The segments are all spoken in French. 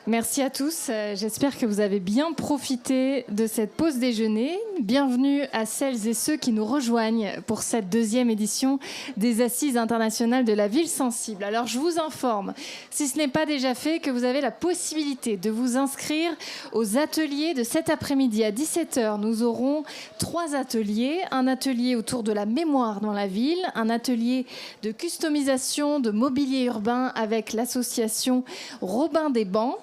Merci à tous. J'espère que vous avez bien profité de cette pause déjeuner. Bienvenue à celles et ceux qui nous rejoignent pour cette deuxième édition des Assises internationales de la ville sensible. Alors, je vous informe, si ce n'est pas déjà fait, que vous avez la possibilité de vous inscrire aux ateliers de cet après-midi à 17h. Nous aurons 3 ateliers. Un atelier autour de la mémoire dans la ville, un atelier de customisation de mobilier urbain avec l'association Robin des Bancs,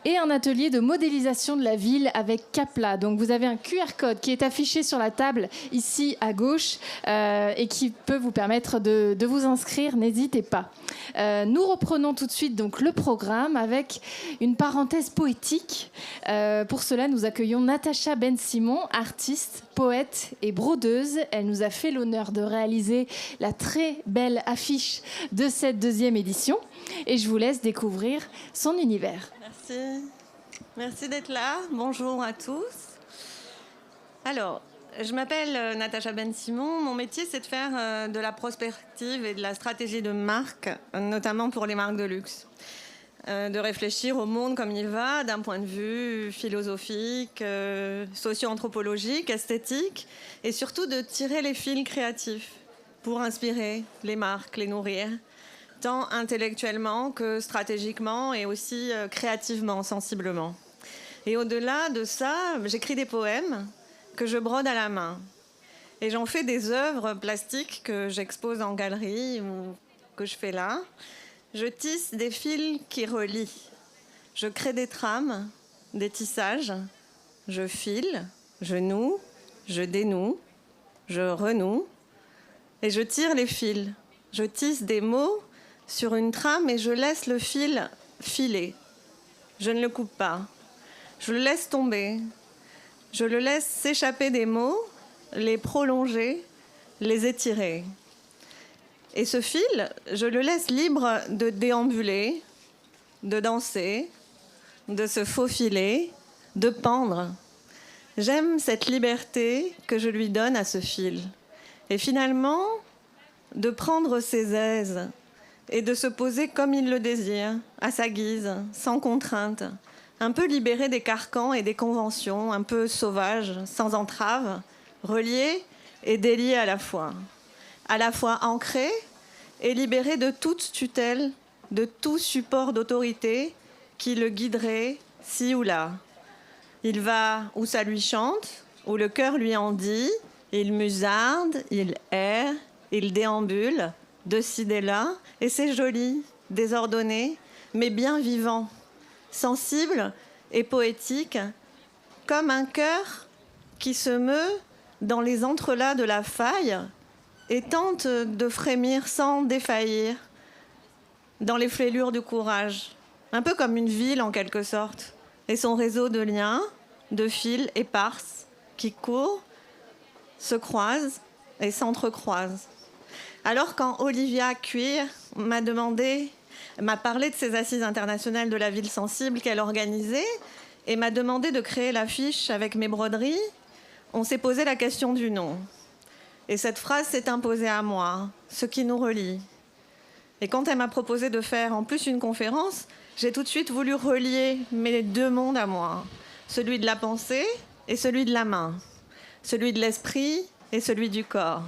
et un atelier de modélisation de la ville avec Capla. Donc vous avez un QR code qui est affiché sur la table ici à gauche et qui peut vous permettre de vous inscrire, n'hésitez pas. Nous reprenons tout de suite donc le programme avec une parenthèse poétique. Pour cela, nous accueillons Natacha Ben-Simon, artiste, poète et brodeuse. Elle nous a fait l'honneur de réaliser la très belle affiche de cette deuxième édition. Et je vous laisse découvrir son univers. Merci. Merci d'être là. Bonjour à tous. Alors, je m'appelle Natacha Ben-Simon. Mon métier, c'est de faire de la prospective et de la stratégie de marque, notamment pour les marques de luxe. De réfléchir au monde comme il va, d'un point de vue philosophique, socio-anthropologique, esthétique, et surtout de tirer les fils créatifs pour inspirer les marques, les nourrir, tant intellectuellement que stratégiquement et aussi créativement, sensiblement. Et au-delà de ça, j'écris des poèmes que je brode à la main. Et j'en fais des œuvres plastiques que j'expose en galerie ou que je fais là. Je tisse des fils qui relient. Je crée des trames, des tissages. Je file, je noue, je dénoue, je renoue. Et je tire les fils. Je tisse des mots sur une trame et je laisse le fil filer. Je ne le coupe pas. Je le laisse tomber. Je le laisse s'échapper des mots, les prolonger, les étirer. Et ce fil, je le laisse libre de déambuler, de danser, de se faufiler, de pendre. J'aime cette liberté que je lui donne à ce fil. Et finalement, de prendre ses aises et de se poser comme il le désire, à sa guise, sans contrainte, un peu libéré des carcans et des conventions, un peu sauvage, sans entrave, relié et délié à la fois ancré et libéré de toute tutelle, de tout support d'autorité qui le guiderait ci ou là. Il va où ça lui chante, où le cœur lui en dit, il musarde, il erre, il déambule, de ci, de là, et c'est joli, désordonné, mais bien vivant, sensible et poétique, comme un cœur qui se meut dans les entrelacs de la faille et tente de frémir sans défaillir dans les fêlures du courage, un peu comme une ville en quelque sorte, et son réseau de liens, de fils éparses qui courent, se croisent et s'entrecroisent. Alors quand Olivia Cuir m'a parlé de ces assises internationales de la ville sensible qu'elle organisait et m'a demandé de créer l'affiche avec mes broderies, on s'est posé la question du nom. Et cette phrase s'est imposée à moi, ce qui nous relie. Et quand elle m'a proposé de faire en plus une conférence, j'ai tout de suite voulu relier mes deux mondes à moi, celui de la pensée et celui de la main, celui de l'esprit et celui du corps.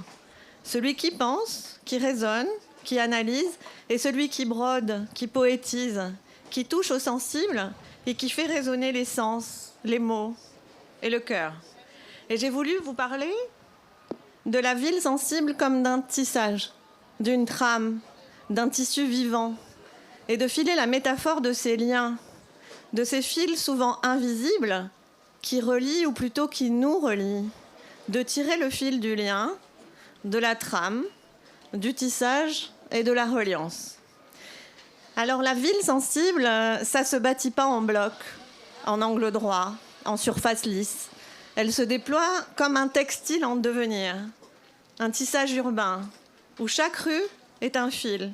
Celui qui pense, qui raisonne, qui analyse, et celui qui brode, qui poétise, qui touche au sensible et qui fait résonner les sens, les mots et le cœur. Et j'ai voulu vous parler de la ville sensible comme d'un tissage, d'une trame, d'un tissu vivant, et de filer la métaphore de ces liens, de ces fils souvent invisibles qui relient ou plutôt qui nous relient, de tirer le fil du lien, de la trame, du tissage et de la reliance. Alors la ville sensible, ça se bâtit pas en bloc, en angle droit, en surface lisse. Elle se déploie comme un textile en devenir, un tissage urbain, où chaque rue est un fil,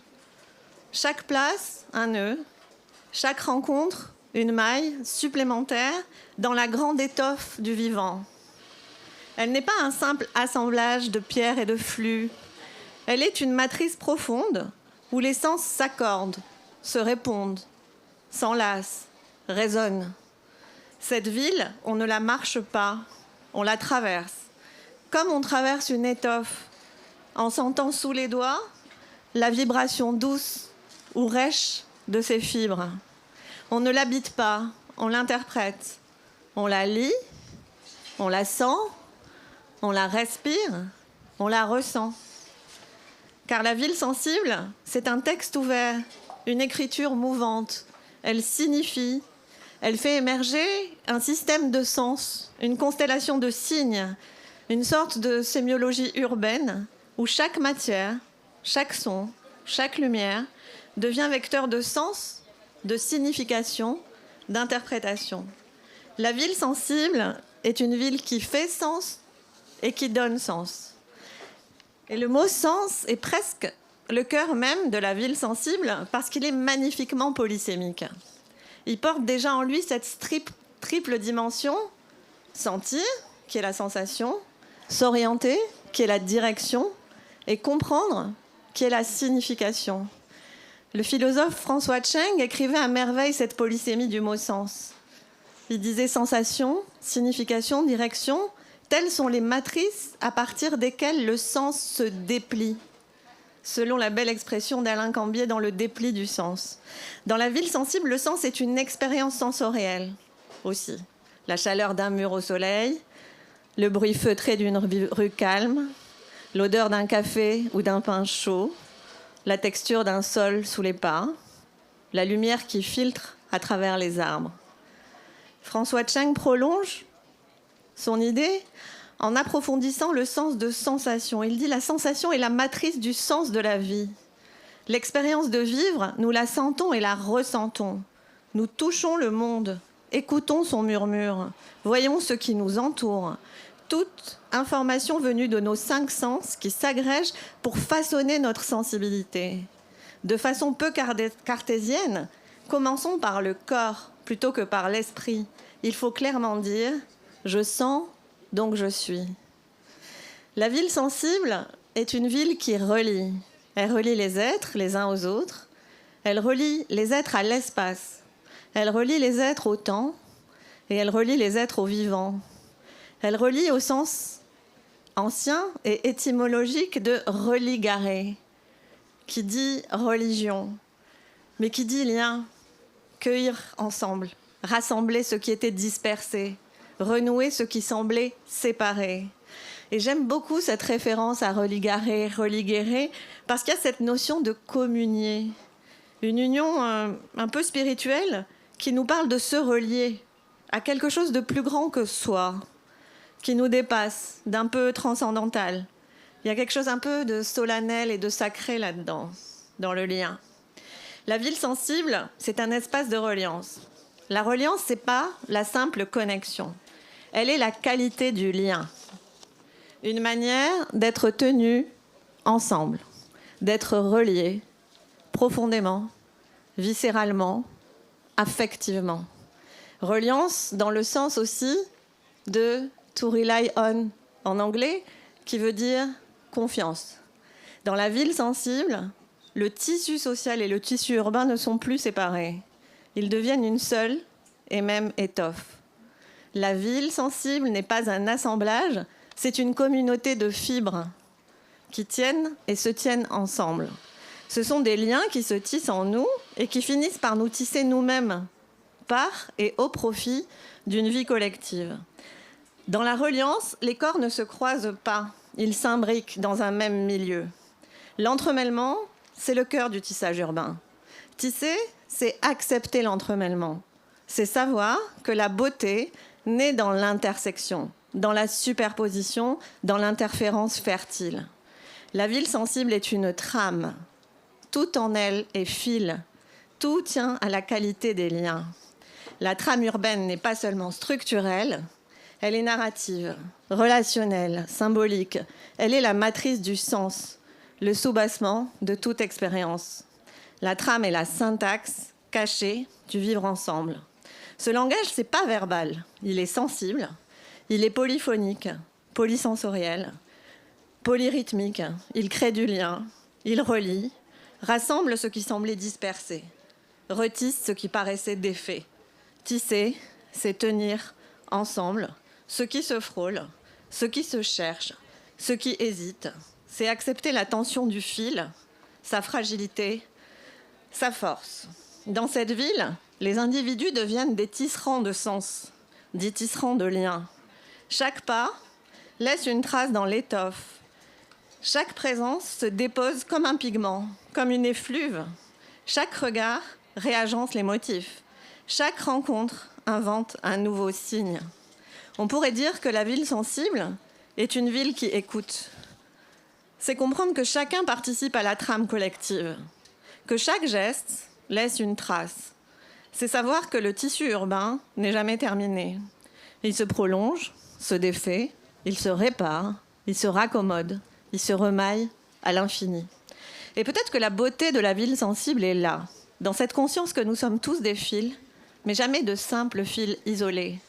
chaque place un nœud, chaque rencontre une maille supplémentaire dans la grande étoffe du vivant. Elle n'est pas un simple assemblage de pierres et de flux. Elle est une matrice profonde où les sens s'accordent, se répondent, s'enlacent, résonne. Cette ville, on ne la marche pas, on la traverse. Comme on traverse une étoffe, en sentant sous les doigts la vibration douce ou rêche de ses fibres. On ne l'habite pas, on l'interprète. On la lit, on la sent, on la respire, on la ressent. Car la ville sensible, c'est un texte ouvert, une écriture mouvante. Elle signifie, elle fait émerger un système de sens, une constellation de signes, une sorte de sémiologie urbaine où chaque matière, chaque son, chaque lumière devient vecteur de sens, de signification, d'interprétation. La ville sensible est une ville qui fait sens et qui donne sens. Et le mot sens est presque le cœur même de la ville sensible parce qu'il est magnifiquement polysémique. Il porte déjà en lui cette triple dimension: sentir, qui est la sensation, s'orienter, qui est la direction, et comprendre, qui est la signification. Le philosophe François Cheng écrivait à merveille cette polysémie du mot sens. Il disait sensation, signification, direction, telles sont les matrices à partir desquelles le sens se déplie, selon la belle expression d'Alain Cambier dans Le dépli du sens. Dans la ville sensible, le sens est une expérience sensorielle aussi. La chaleur d'un mur au soleil, le bruit feutré d'une rue calme, l'odeur d'un café ou d'un pain chaud, la texture d'un sol sous les pas, la lumière qui filtre à travers les arbres. François Cheng prolonge son idée en approfondissant le sens de sensation. Il dit: la sensation est la matrice du sens de la vie. L'expérience de vivre, nous la sentons et la ressentons. Nous touchons le monde, écoutons son murmure, voyons ce qui nous entoure. Toute information venue de nos 5 sens qui s'agrègent pour façonner notre sensibilité. De façon peu cartésienne, commençons par le corps plutôt que par l'esprit. Il faut clairement dire: je sens, donc je suis. La ville sensible est une ville qui relie. Elle relie les êtres les uns aux autres. Elle relie les êtres à l'espace. Elle relie les êtres au temps. Et elle relie les êtres au vivant. Elle relie au sens ancien et étymologique de religare, qui dit religion, mais qui dit lien, cueillir ensemble, rassembler ce qui était dispersé, renouer ce qui semblait séparé. Et j'aime beaucoup cette référence à religare, religuere, parce qu'il y a cette notion de communier, une union un peu spirituelle qui nous parle de se relier à quelque chose de plus grand que soi, qui nous dépasse, d'un peu transcendantal. Il y a quelque chose un peu de solennel et de sacré là-dedans, dans le lien. La ville sensible, c'est un espace de reliance. La reliance, ce n'est pas la simple connexion. Elle est la qualité du lien. Une manière d'être tenu ensemble, d'être reliés profondément, viscéralement, affectivement. Reliance dans le sens aussi de to rely on en anglais, qui veut dire confiance. Dans la ville sensible, le tissu social et le tissu urbain ne sont plus séparés. Ils deviennent une seule et même étoffe. La ville sensible n'est pas un assemblage, c'est une communauté de fibres qui tiennent et se tiennent ensemble. Ce sont des liens qui se tissent en nous et qui finissent par nous tisser nous-mêmes, par et au profit d'une vie collective. Dans la reliance, les corps ne se croisent pas, ils s'imbriquent dans un même milieu. L'entremêlement, c'est le cœur du tissage urbain. Tisser, c'est accepter l'entremêlement. C'est savoir que la beauté naît dans l'intersection, dans la superposition, dans l'interférence fertile. La ville sensible est une trame. Tout en elle est fil. Tout tient à la qualité des liens. La trame urbaine n'est pas seulement structurelle, elle est narrative, relationnelle, symbolique. Elle est la matrice du sens, le soubassement de toute expérience. La trame est la syntaxe cachée du vivre ensemble. Ce langage, ce n'est pas verbal, il est sensible, il est polyphonique, polysensoriel, polyrythmique. Il crée du lien, il relie, rassemble ce qui semblait dispersé, retisse ce qui paraissait défait. Tisser, c'est tenir ensemble ceux qui se frôlent, ceux qui se cherchent, ceux qui hésitent. C'est accepter la tension du fil, sa fragilité, sa force. Dans cette ville, les individus deviennent des tisserands de sens, des tisserands de liens. Chaque pas laisse une trace dans l'étoffe. Chaque présence se dépose comme un pigment, comme une effluve. Chaque regard réagence les motifs. Chaque rencontre invente un nouveau signe. On pourrait dire que la ville sensible est une ville qui écoute. C'est comprendre que chacun participe à la trame collective, que chaque geste laisse une trace. C'est savoir que le tissu urbain n'est jamais terminé. Il se prolonge, se défait, il se répare, il se raccommode, il se remaille à l'infini. Et peut-être que la beauté de la ville sensible est là, dans cette conscience que nous sommes tous des fils, mais jamais de simples fils isolés,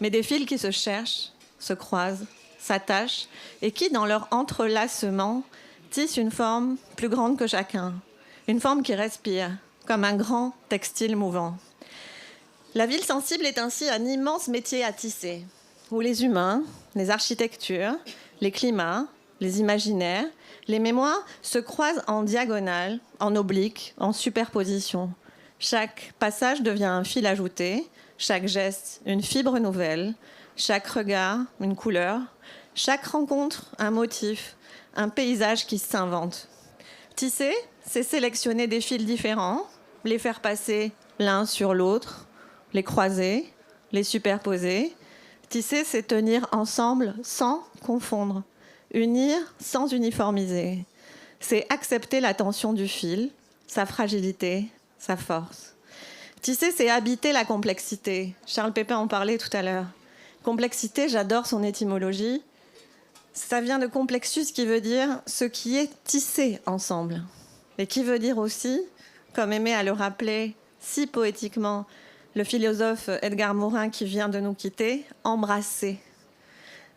mais des fils qui se cherchent, se croisent, s'attachent, et qui, dans leur entrelacement, tissent une forme plus grande que chacun, une forme qui respire, comme un grand textile mouvant. La ville sensible est ainsi un immense métier à tisser, où les humains, les architectures, les climats, les imaginaires, les mémoires se croisent en diagonale, en oblique, en superposition. Chaque passage devient un fil ajouté, chaque geste une fibre nouvelle, chaque regard une couleur, chaque rencontre un motif, un paysage qui s'invente. Tisser, c'est sélectionner des fils différents, les faire passer l'un sur l'autre, les croiser, les superposer. Tisser, c'est tenir ensemble sans confondre, unir sans uniformiser. C'est accepter la tension du fil, sa fragilité, sa force. Tisser, c'est habiter la complexité. Charles Pépin en parlait tout à l'heure. Complexité, j'adore son étymologie. Ça vient de complexus qui veut dire ce qui est tissé ensemble. Et qui veut dire aussi, comme aimait à le rappeler si poétiquement le philosophe Edgar Morin qui vient de nous quitter, embrasser.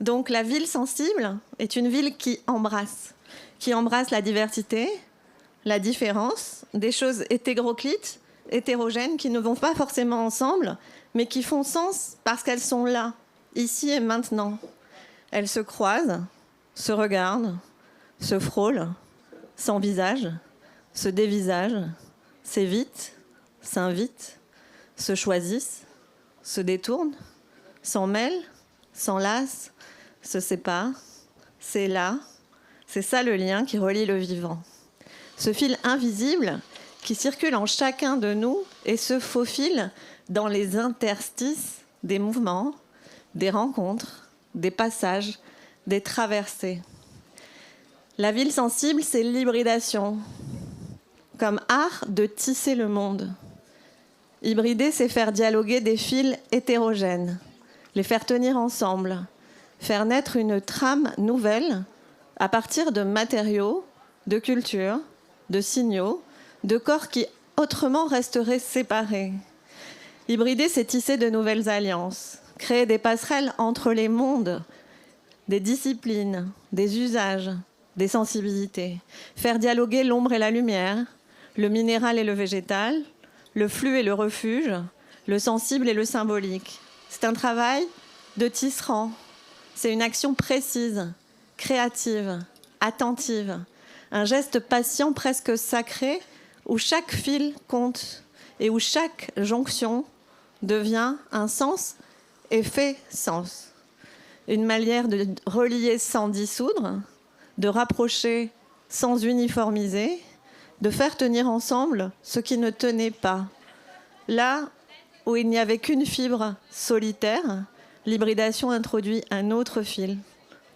Donc la ville sensible est une ville qui embrasse la diversité, la différence, des choses hétéroclites, hétérogènes, qui ne vont pas forcément ensemble, mais qui font sens parce qu'elles sont là, ici et maintenant. Elles se croisent, se regardent, se frôlent, s'envisagent, se dévisagent, s'évitent, s'invitent, se choisissent, se détournent, s'en mêlent, s'enlacent, se séparent. C'est là, c'est ça le lien qui relie le vivant. Ce fil invisible qui circule en chacun de nous et se faufile dans les interstices des mouvements, des rencontres, des passages, des traversées. La ville sensible, c'est l'hybridation, comme art de tisser le monde. Hybrider, c'est faire dialoguer des fils hétérogènes, les faire tenir ensemble, faire naître une trame nouvelle à partir de matériaux, de cultures, de signaux, de corps qui autrement resteraient séparés. Hybrider, c'est tisser de nouvelles alliances, créer des passerelles entre les mondes, des disciplines, des usages, des sensibilités, faire dialoguer l'ombre et la lumière, le minéral et le végétal, le flux et le refuge, le sensible et le symbolique. C'est un travail de tisserand. C'est une action précise, créative, attentive, un geste patient presque sacré où chaque fil compte et où chaque jonction devient un sens et fait sens. Une manière de relier sans dissoudre, de rapprocher sans uniformiser, de faire tenir ensemble ce qui ne tenait pas. Là où il n'y avait qu'une fibre solitaire, l'hybridation introduit un autre fil,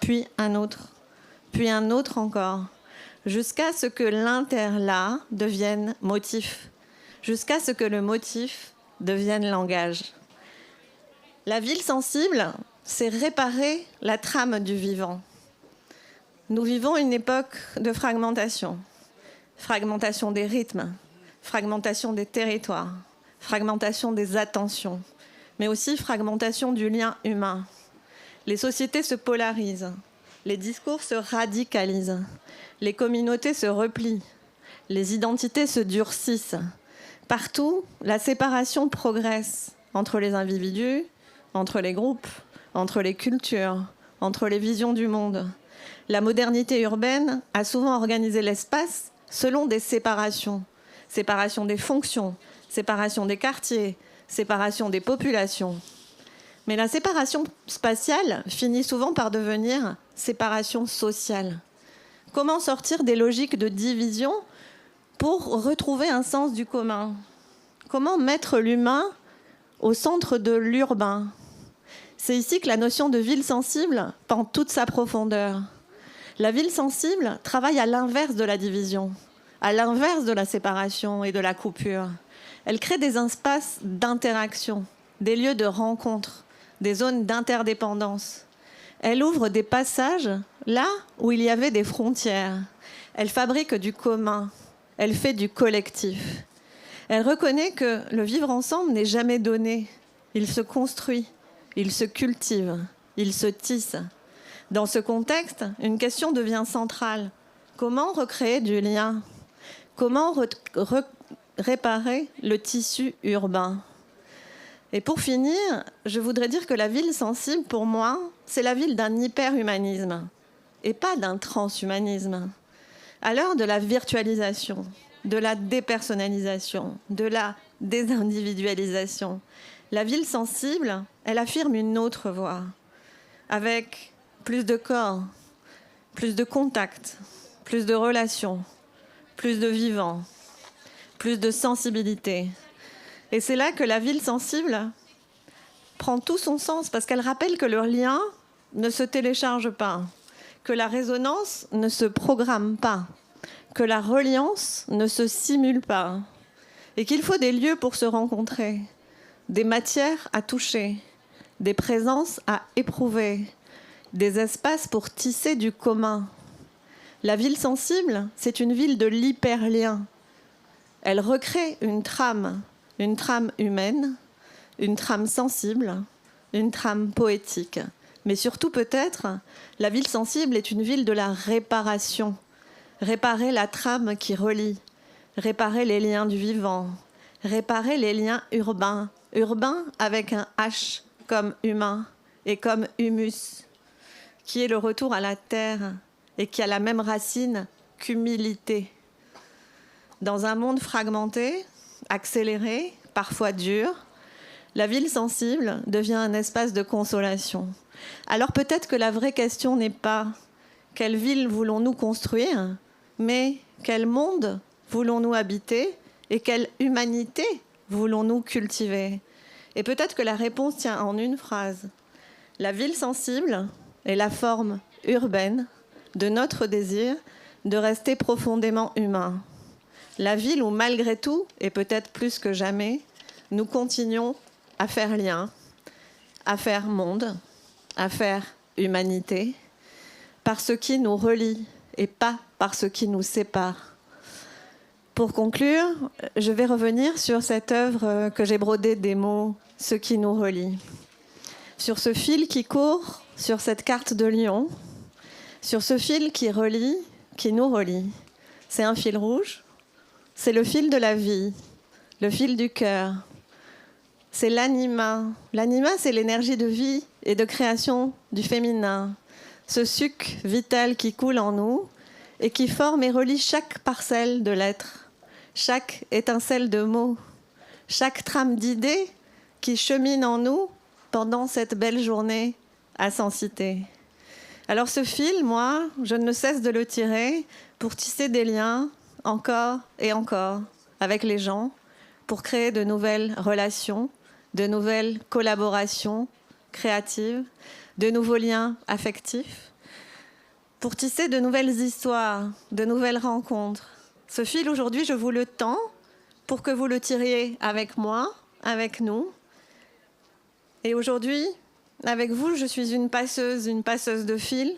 puis un autre encore, jusqu'à ce que l'interlac devienne motif, jusqu'à ce que le motif devienne langage. La ville sensible, c'est réparer la trame du vivant. Nous vivons une époque de fragmentation. Fragmentation des rythmes, fragmentation des territoires, fragmentation des attentions, mais aussi fragmentation du lien humain. Les sociétés se polarisent, les discours se radicalisent, les communautés se replient, les identités se durcissent. Partout, la séparation progresse, entre les individus, entre les groupes, entre les cultures, entre les visions du monde. La modernité urbaine a souvent organisé l'espace selon des séparations. Séparation des fonctions, séparation des quartiers, séparation des populations. Mais la séparation spatiale finit souvent par devenir séparation sociale. Comment sortir des logiques de division pour retrouver un sens du commun? Comment mettre l'humain au centre de l'urbain? C'est ici que la notion de ville sensible prend toute sa profondeur. La ville sensible travaille à l'inverse de la division, à l'inverse de la séparation et de la coupure. Elle crée des espaces d'interaction, des lieux de rencontre, des zones d'interdépendance. Elle ouvre des passages là où il y avait des frontières. Elle fabrique du commun. Elle fait du collectif. Elle reconnaît que le vivre ensemble n'est jamais donné. Il se construit, il se cultive, il se tisse. Dans ce contexte, une question devient centrale. Comment recréer du lien? Comment réparer le tissu urbain? Et pour finir, je voudrais dire que la ville sensible, pour moi, c'est la ville d'un hyper-humanisme et pas d'un transhumanisme. À l'heure de la virtualisation, de la dépersonnalisation, de la désindividualisation, la ville sensible, elle affirme une autre voie, avec plus de corps, plus de contact, plus de relations, plus de vivants, plus de sensibilité. Et c'est là que la ville sensible prend tout son sens, parce qu'elle rappelle que le lien ne se télécharge pas, que la résonance ne se programme pas, que la reliance ne se simule pas, et qu'il faut des lieux pour se rencontrer, des matières à toucher, des présences à éprouver, des espaces pour tisser du commun. La ville sensible, c'est une ville de l'hyperlien. Elle recrée une trame humaine, une trame sensible, une trame poétique. Mais surtout peut-être, la ville sensible est une ville de la réparation. Réparer la trame qui relie, réparer les liens du vivant, réparer les liens urbains. Urbain avec un H comme humain et comme humus, qui est le retour à la terre et qui a la même racine qu'humilité. Dans un monde fragmenté, accéléré, parfois dur, la ville sensible devient un espace de consolation. Alors peut-être que la vraie question n'est pas quelle ville voulons-nous construire, mais quel monde voulons-nous habiter et quelle humanité voulons-nous cultiver? Et peut-être que la réponse tient en une phrase. La ville sensible est la forme urbaine de notre désir de rester profondément humain. La ville où, malgré tout, et peut-être plus que jamais, nous continuons à faire lien, à faire monde, à faire humanité, par ce qui nous relie et pas par ce qui nous sépare. Pour conclure, je vais revenir sur cette œuvre que j'ai brodée des mots « ce qui nous relie ». Sur ce fil qui court sur cette carte de Lyon, sur ce fil qui relie, qui nous relie. C'est un fil rouge, c'est le fil de la vie, le fil du cœur. C'est l'anima. L'anima, c'est l'énergie de vie et de création du féminin. Ce suc vital qui coule en nous et qui forme et relie chaque parcelle de l'être, chaque étincelle de mots, chaque trame d'idées qui chemine en nous pendant cette belle journée à Sensité. Alors ce fil, moi, je ne cesse de le tirer pour tisser des liens encore et encore avec les gens, pour créer de nouvelles relations, de nouvelles collaborations créatives, de nouveaux liens affectifs, pour tisser de nouvelles histoires, de nouvelles rencontres. Ce fil, aujourd'hui, je vous le tends pour que vous le tiriez avec moi, avec nous. Et aujourd'hui, avec vous, je suis une passeuse de fil,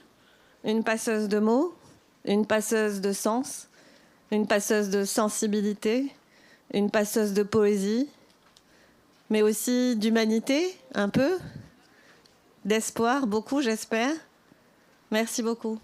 une passeuse de mots, une passeuse de sens, une passeuse de sensibilité, une passeuse de poésie, mais aussi d'humanité, un peu, d'espoir, beaucoup, j'espère. Merci beaucoup.